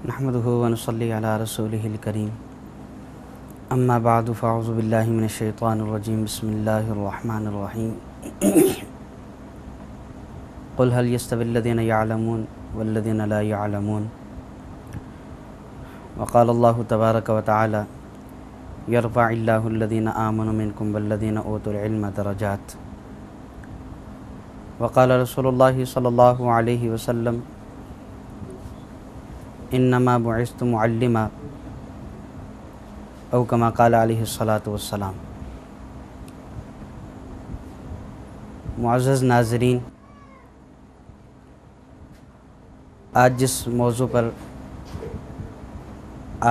نحمده ونصلي على رسوله الكريم اما بعد فاعوذ بالله من الشيطان الرجيم بسم الله الرحمن الرحيم قل هل يستوي الذين يعلمون والذين لا يعلمون وقال الله تبارك وتعالى يرفع الله الذين آمنوا منكم والذين أوتوا العلم درجات وقال رسول الله صلى الله عليه وسلم انما بعثت معلما او كما قال علیہ الصلاۃ والسلام۔ معزز ناظرین، آج جس موضوع پر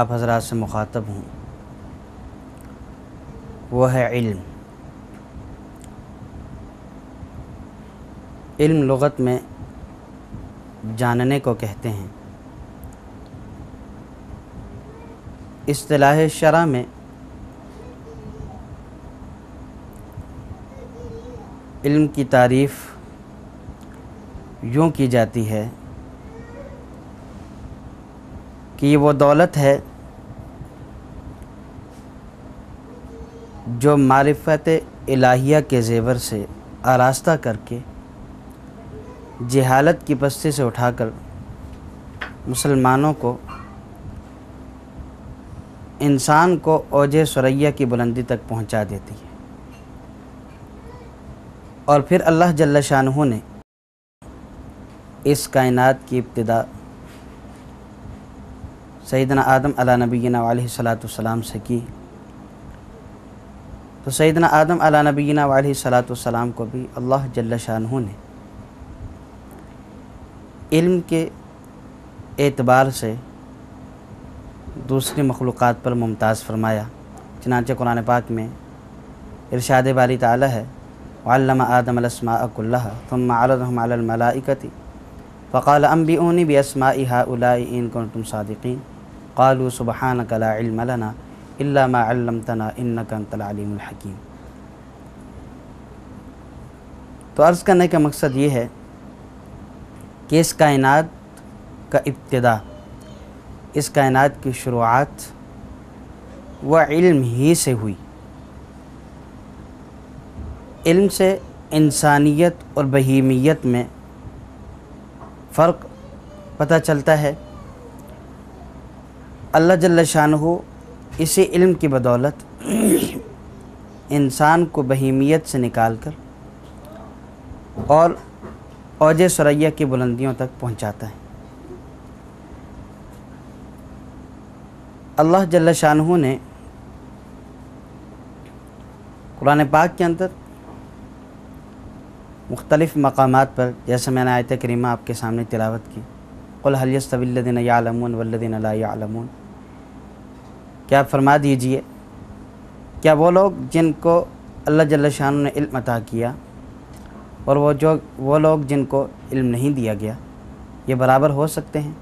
آپ حضرات سے مخاطب ہوں وہ ہے علم۔ علم لغت میں جاننے کو کہتے ہیں، اصطلاح شرع میں علم کی تعریف یوں کی جاتی ہے کہ یہ وہ دولت ہے جو معرفت الہیہ کے زیور سے آراستہ کر کے جہالت کی پستی سے اٹھا کر مسلمانوں کو، انسان کو اوج ثریا کی بلندی تک پہنچا دیتی ہے۔ اور پھر اللہ جل شانہ نے اس کائنات کی ابتدا سیدنا آدم علی نبینا علیہ الصلاۃ والسلام سے کی، تو سیدنا آدم علی نبینا علیہ الصلاۃ والسلام کو بھی اللہ جل شانہ نے علم کے اعتبار سے دوسری مخلوقات پر ممتاز فرمایا۔ چنانچہ قرآن پاک میں ارشاد باری تعالی ہے وعلم آدم الاسماء كلها ثم عرضهم على الملائكة فقال انبئوني باسماء هؤلاء ان كنتم صادقين قالوا سبحانك لا علم لنا الا ما علمتنا انك انت العليم الحكيم۔ تو عرض کرنے کا مقصد یہ ہے کہ اس کائنات کا ابتدا، اس کائنات کی شروعات وہ علم ہی سے ہوئی۔ علم سے انسانیت اور بہیمیت میں فرق پتہ چلتا ہے۔ اللہ جل شانہ اسی علم کی بدولت انسان کو بہیمیت سے نکال کر اور اوج ثریا کی بلندیوں تک پہنچاتا ہے۔ اللہ جل شانہ نے قرآن پاک کے اندر مختلف مقامات پر، جیسے میں نے آیت کریمہ آپ کے سامنے تلاوت کی، قل هل يستوي الذين يعلمون والذين لا يعلمون، کیا فرما دیجئے کیا وہ لوگ جن کو اللہ جل شانہ نے علم عطا کیا اور وہ لوگ جن کو علم نہیں دیا گیا، یہ برابر ہو سکتے ہیں؟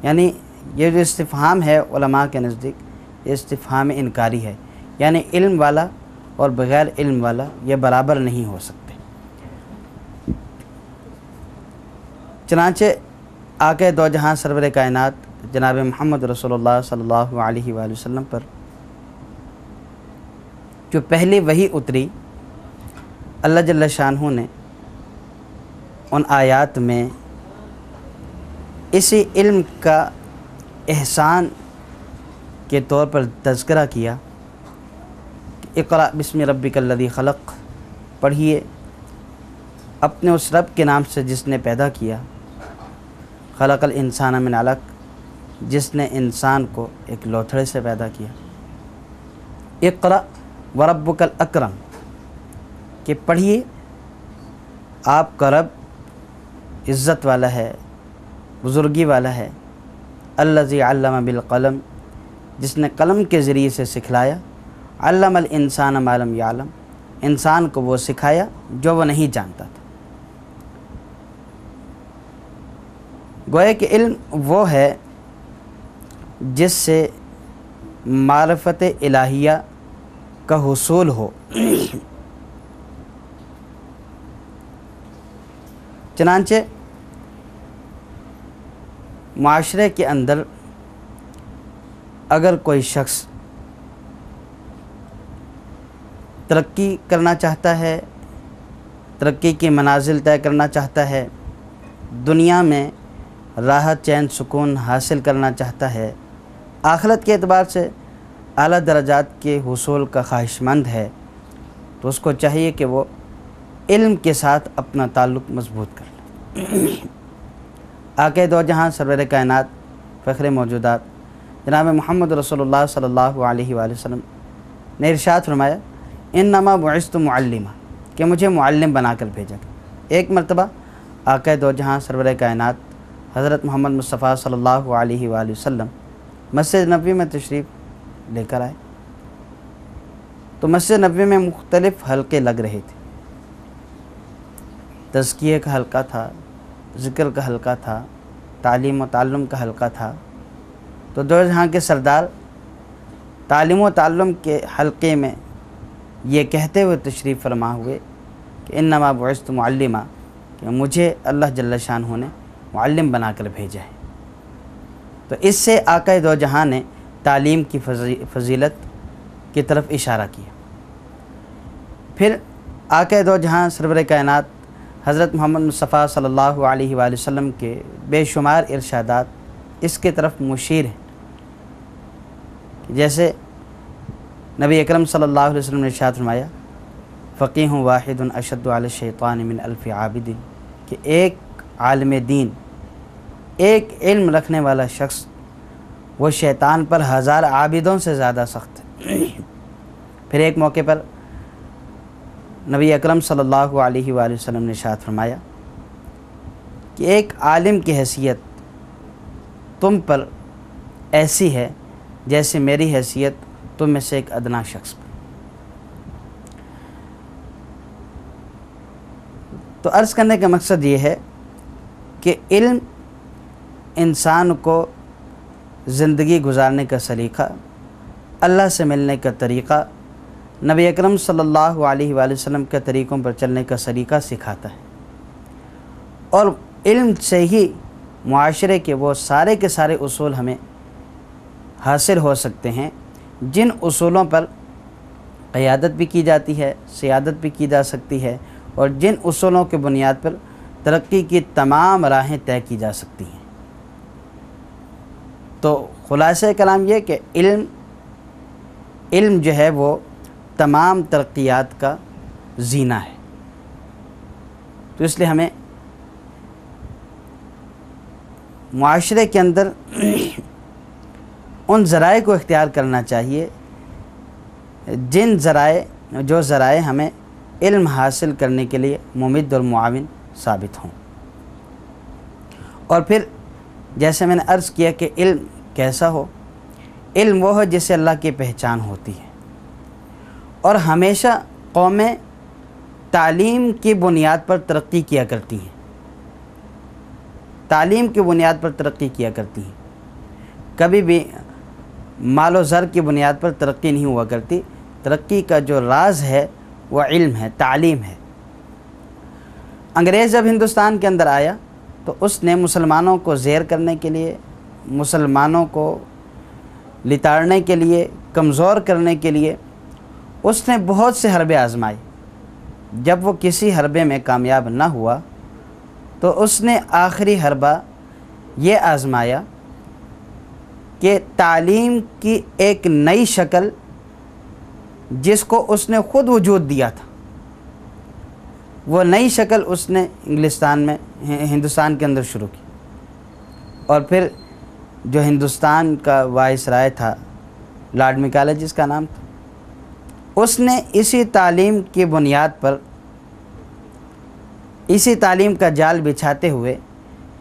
یعنی یہ جو استفہام ہے علماء کے نزدیک یہ استفہام انکاری ہے، یعنی علم والا اور بغیر علم والا یہ برابر نہیں ہو سکتے۔ چنانچہ آقا دو جہاں سرور کائنات جناب محمد رسول اللہ صلی اللہ علیہ وآلہ وسلم پر جو پہلی وحی اتری، اللہ جل شانہ نے ان آیات میں اسی علم کا احسان کے طور پر تذکرہ کیا کہ اقرأ بسم ربک الذی خلق، پڑھیے اپنے اس رب کے نام سے جس نے پیدا کیا، خلق الانسان من علق، جس نے انسان کو ایک لوتھڑے سے پیدا کیا، اقرأ وربک الاکرم، کہ پڑھیے آپ کا رب عزت والا ہے، بزرگی والا ہے، الذی علم بالقلم، جس نے قلم کے ذریعے سے سکھلایا، علم الانسان ما لم یعلم، انسان کو وہ سکھایا جو وہ نہیں جانتا تھا۔ گویا کہ علم وہ ہے جس سے معرفت الہیہ کا حصول ہو۔ چنانچہ معاشرے کے اندر اگر کوئی شخص ترقی کرنا چاہتا ہے، ترقی کی منازل طے کرنا چاہتا ہے، دنیا میں راحت چین سکون حاصل کرنا چاہتا ہے، آخرت کے اعتبار سے اعلیٰ درجات کے حصول کا خواہش مند ہے، تو اس کو چاہیے کہ وہ علم کے ساتھ اپنا تعلق مضبوط کر لے۔ آقا دو جہاں سرور کائنات فخر موجودات جناب محمد رسول اللہ صلی اللہ علیہ وآلہ وسلم نے ارشاد فرمایا، انما بعثت معلما، کہ مجھے معلم بنا کر بھیجا گیا۔ ایک مرتبہ آقا دو جہاں سرور کائنات حضرت محمد مصطفیٰ صلی اللہ علیہ وآلہ وسلم مسجد نبوی میں تشریف لے کر آئے تو مسجد نبوی میں مختلف حلقے لگ رہے تھے۔ تزکیے کا حلقہ تھا، ذکر کا حلقہ تھا، تعلیم و تعلم کا حلقہ تھا۔ تو دو جہاں کے سردار تعلیم و تعلم کے حلقے میں یہ کہتے ہوئے تشریف فرما ہوئے کہ انما بعثت معلما، کہ مجھے اللہ جل شانہ نے معلم بنا کر بھیجا ہے۔ تو اس سے آقا دو جہاں نے تعلیم کی فضیلت کی طرف اشارہ کیا۔ پھر آقا دو جہاں سرور کائنات حضرت محمد مصطفیٰ صلی اللہ علیہ وآلہ وسلم کے بے شمار ارشادات اس کے طرف مشیر ہیں، جیسے نبی اکرم صلی اللہ علیہ وسلم نے ارشاد فرمایا، فقیہ واحد اشد علی الشیطان من الف عابد، کہ ایک عالم دین، ایک علم رکھنے والا شخص وہ شیطان پر 1000 عابدوں سے زیادہ سخت ہے۔ پھر ایک موقع پر نبی اکرم صلی اللہ علیہ وآلہ وسلم نے ارشاد فرمایا کہ ایک عالم کی حیثیت تم پر ایسی ہے جیسے میری حیثیت تم میں سے ایک ادنا شخص پر۔ تو عرض کرنے کا مقصد یہ ہے کہ علم انسان کو زندگی گزارنے کا سلیقہ، اللہ سے ملنے کا طریقہ، نبی اکرم صلی اللہ علیہ وآلہ وسلم کے طریقوں پر چلنے کا سلیقہ سکھاتا ہے، اور علم سے ہی معاشرے کے وہ سارے کے سارے اصول ہمیں حاصل ہو سکتے ہیں جن اصولوں پر قیادت بھی کی جاتی ہے، سیادت بھی کی جا سکتی ہے، اور جن اصولوں کے بنیاد پر ترقی کی تمام راہیں طے کی جا سکتی ہیں۔ تو خلاصہ کلام یہ کہ علم جو ہے وہ تمام ترقیات کا زینہ ہے۔ تو اس لیے ہمیں معاشرے کے اندر ان ذرائع کو اختیار کرنا چاہیے جو ذرائع ہمیں علم حاصل کرنے کے لیے ممد اور معاون ثابت ہوں۔ اور پھر جیسے میں نے عرض کیا کہ علم کیسا ہو، علم وہ ہے جس سے اللہ کی پہچان ہوتی ہے، اور ہمیشہ قومیں تعلیم کی بنیاد پر ترقی کیا کرتی ہیں، تعلیم کی بنیاد پر ترقی کیا کرتی ہیں، کبھی بھی مال و زر کی بنیاد پر ترقی نہیں ہوا کرتی۔ ترقی کا جو راز ہے وہ علم ہے، تعلیم ہے۔ انگریز جب ہندوستان کے اندر آیا تو اس نے مسلمانوں کو زیر کرنے کے لیے، مسلمانوں کو لتاڑنے کے لیے، کمزور کرنے کے لیے اس نے بہت سے حربے آزمائی۔ جب وہ کسی حربے میں کامیاب نہ ہوا تو اس نے آخری حربہ یہ آزمایا کہ تعلیم کی ایک نئی شکل جس کو اس نے خود وجود دیا تھا، وہ نئی شکل اس نے ہندوستان کے اندر شروع کی۔ اور پھر جو ہندوستان کا وائس رائے تھا لارڈ مکالے جس کا نام تھا، اس نے اسی تعلیم کی بنیاد پر، اسی تعلیم کا جال بچھاتے ہوئے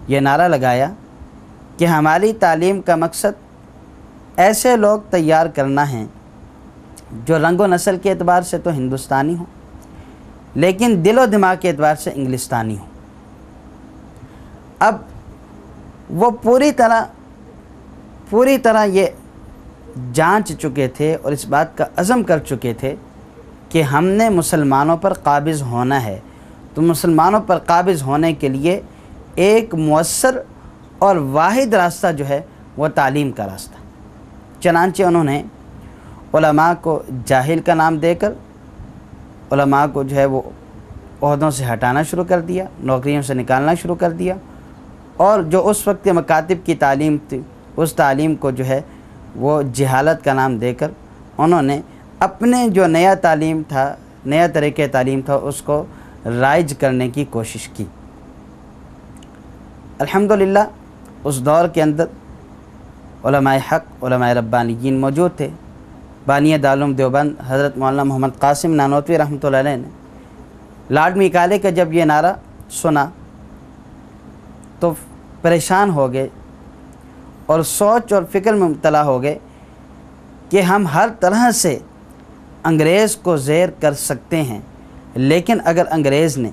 یہ نعرہ لگایا کہ ہماری تعلیم کا مقصد ایسے لوگ تیار کرنا ہے جو رنگ و نسل کے اعتبار سے تو ہندوستانی ہوں لیکن دل و دماغ کے اعتبار سے انگلستانی ہوں۔ اب وہ پوری طرح یہ جانچ چکے تھے اور اس بات کا عزم کر چکے تھے کہ ہم نے مسلمانوں پر قابض ہونا ہے، تو مسلمانوں پر قابض ہونے کے لیے ایک مؤثر اور واحد راستہ جو ہے وہ تعلیم کا راستہ۔ چنانچہ انہوں نے علماء کو جاہل کا نام دے کر علماء کو جو ہے وہ عہدوں سے ہٹانا شروع کر دیا، نوکریوں سے نکالنا شروع کر دیا، اور جو اس وقت کے مکاتب کی تعلیم تھی اس تعلیم کو جو ہے وہ جہالت کا نام دے کر انہوں نے اپنے جو نیا تعلیم تھا، نیا طریقہ تعلیم تھا، اس کو رائج کرنے کی کوشش کی۔ الحمدللہ اس دور کے اندر علماء حق، علماء ربانیین موجود تھے۔ بانی دارالعلوم دیوبند حضرت مولانا محمد قاسم نانوتوی رحمۃ اللہ علیہ نے لارڈ میکالے کا جب یہ نعرہ سنا تو پریشان ہو گئے اور سوچ اور فکر میں مبتلا ہو گئے کہ ہم ہر طرح سے انگریز کو زیر کر سکتے ہیں، لیکن اگر انگریز نے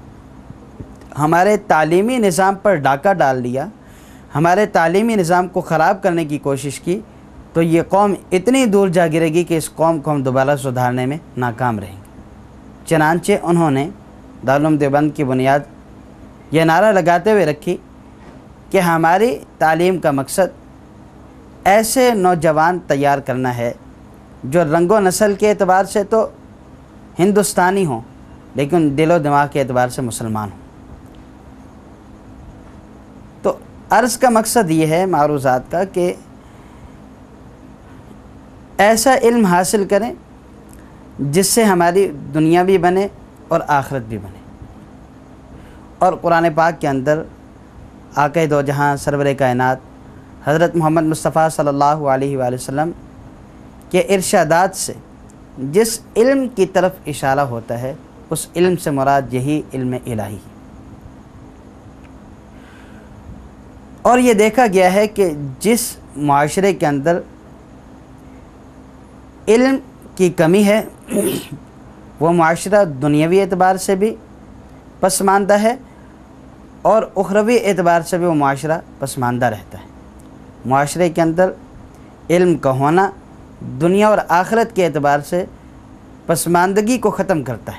ہمارے تعلیمی نظام پر ڈاکہ ڈال دیا، ہمارے تعلیمی نظام کو خراب کرنے کی کوشش کی، تو یہ قوم اتنی دور جا گرے گی کہ اس قوم کو ہم دوبارہ سدھارنے میں ناکام رہیں گے۔ چنانچہ انہوں نے دارالعلوم دیوبند کی بنیاد یہ نعرہ لگاتے ہوئے رکھی کہ ہماری تعلیم کا مقصد ایسے نوجوان تیار کرنا ہے جو رنگ و نسل کے اعتبار سے تو ہندوستانی ہوں لیکن دل و دماغ کے اعتبار سے مسلمان ہوں۔ تو عرض کا مقصد یہ ہے معروضات کا کہ ایسا علم حاصل کریں جس سے ہماری دنیا بھی بنے اور آخرت بھی بنے۔ اور قرآن پاک کے اندر آقا دو جہاں سرور کائنات حضرت محمد مصطفیٰ صلی اللہ علیہ وآلہ وسلم کے ارشادات سے جس علم کی طرف اشارہ ہوتا ہے اس علم سے مراد یہی علم الہی ہے۔ اور یہ دیکھا گیا ہے کہ جس معاشرے کے اندر علم کی کمی ہے وہ معاشرہ دنیاوی اعتبار سے بھی پسماندہ ہے اور اخروی اعتبار سے بھی وہ معاشرہ پسماندہ رہتا ہے۔ معاشرے کے اندر علم کا ہونا دنیا اور آخرت کے اعتبار سے پسماندگی کو ختم کرتا ہے،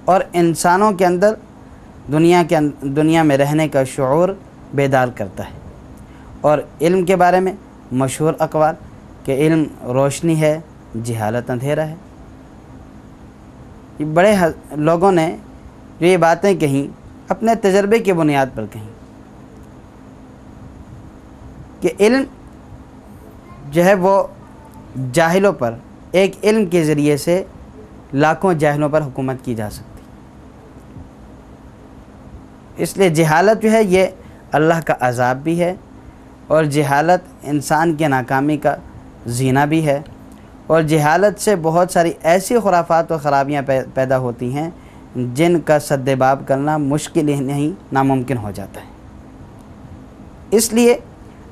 اور انسانوں کے اندر دنیا میں رہنے کا شعور بیدار کرتا ہے۔ اور علم کے بارے میں مشہور اقوال کہ علم روشنی ہے، جہالت اندھیرا ہے۔ یہ بڑے لوگوں نے جو یہ باتیں کہیں اپنے تجربے کی بنیاد پر کہیں کہ علم جو ہے وہ جاہلوں پر، ایک علم کے ذریعے سے لاکھوں جاہلوں پر حکومت کی جا سکتی۔ اس لیے جہالت جو ہے یہ اللہ کا عذاب بھی ہے، اور جہالت انسان کی ناکامی کا زینہ بھی ہے، اور جہالت سے بہت ساری ایسی خرافات و خرابیاں پیدا ہوتی ہیں جن کا سد باب کرنا مشکل ہی نہیں ناممکن ہو جاتا ہے۔ اس لیے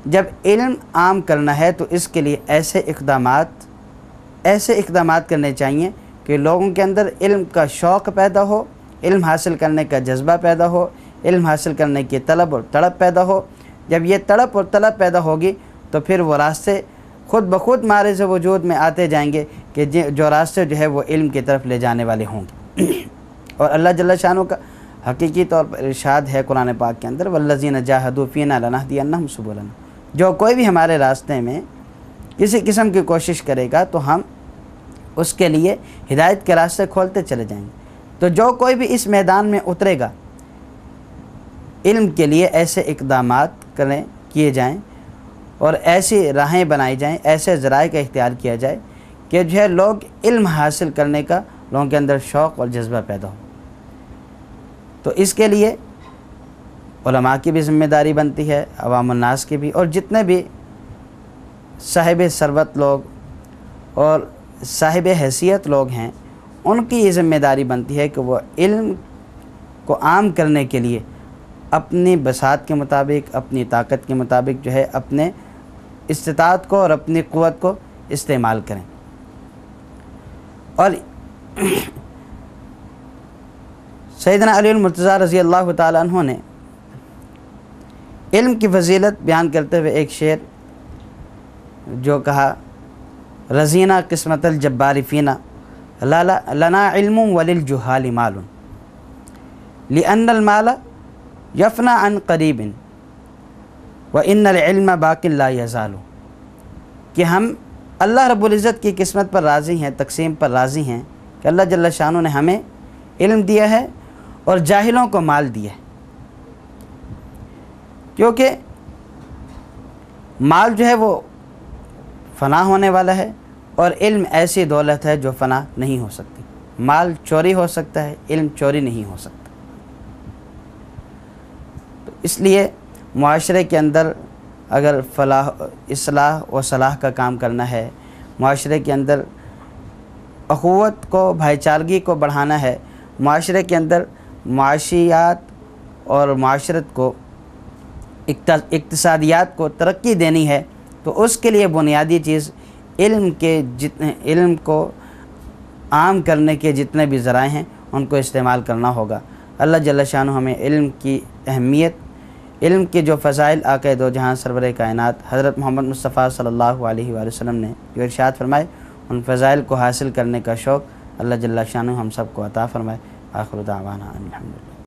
جب علم عام کرنا ہے تو اس کے لیے ایسے اقدامات کرنے چاہیے کہ لوگوں کے اندر علم کا شوق پیدا ہو، علم حاصل کرنے کا جذبہ پیدا ہو، علم حاصل کرنے کی طلب اور تڑپ پیدا ہو۔ جب یہ تڑپ اور طلب پیدا ہوگی تو پھر وہ راستے خود بخود معرض وجود میں آتے جائیں گے کہ جو راستے جو ہے وہ علم کی طرف لے جانے والے ہوں گے۔ اور اللہ جل شانہ کا حقیقی طور پر ارشاد ہے قرآن پاک کے اندر والذین جاہدوا فینا لنہدینہم سبلنا، جو کوئی بھی ہمارے راستے میں کسی قسم کی کوشش کرے گا تو ہم اس کے لیے ہدایت کے راستے کھولتے چلے جائیں گے۔ تو جو کوئی بھی اس میدان میں اترے گا علم کے لیے ایسے اقدامات کیے جائیں اور ایسی راہیں بنائی جائیں، ایسے ذرائع کا اختیار کیا جائے کہ جو ہے لوگ علم حاصل کرنے کا لوگوں کے اندر شوق اور جذبہ پیدا ہو۔ تو اس کے لیے علماء کی بھی ذمہ داری بنتی ہے، عوام الناس کی بھی، اور جتنے بھی صاحب ثروت لوگ اور صاحب حیثیت لوگ ہیں ان کی یہ ذمہ داری بنتی ہے کہ وہ علم کو عام کرنے کے لیے اپنی بساط کے مطابق، اپنی طاقت کے مطابق جو ہے اپنے استطاعت کو اور اپنی قوت کو استعمال کریں۔ اور سیدنا علی المرتضیٰ رضی اللہ تعالیٰ عنہ نے علم کی فضیلت بیان کرتے ہوئے ایک شعر جو کہا رضینہ قسمت الجبار فینا لنا علم وللجہال مال لأن المال یفنا عن قریب وان العلم باق لا یزال، کہ ہم اللہ رب العزت کی قسمت پر راضی ہیں، تقسیم پر راضی ہیں کہ اللہ جل شانہ نے ہمیں علم دیا ہے اور جاہلوں کو مال دیا ہے، کیونکہ مال جو ہے وہ فنا ہونے والا ہے اور علم ایسی دولت ہے جو فنا نہیں ہو سکتی۔ مال چوری ہو سکتا ہے، علم چوری نہیں ہو سکتا۔ تو اس لیے معاشرے کے اندر اگر اصلاح و صلاح کا کام کرنا ہے، معاشرے کے اندر اخوت کو، بھائی چارگی کو بڑھانا ہے، معاشرے کے اندر معاشیات اور معاشرت کو، اقتصادیات کو ترقی دینی ہے، تو اس کے لیے بنیادی چیز علم کو عام کرنے کے جتنے بھی ذرائع ہیں ان کو استعمال کرنا ہوگا۔ اللہ جل شانہ ہمیں علم کی اہمیت، علم کے جو فضائل آقا دو جہاں سرور کائنات حضرت محمد مصطفیٰ صلی اللہ علیہ وآلہ وسلم نے جو ارشاد فرمائے، ان فضائل کو حاصل کرنے کا شوق اللہ جل شانہ ہم سب کو عطا فرمائے۔ آخر دعوانا الحمدللہ۔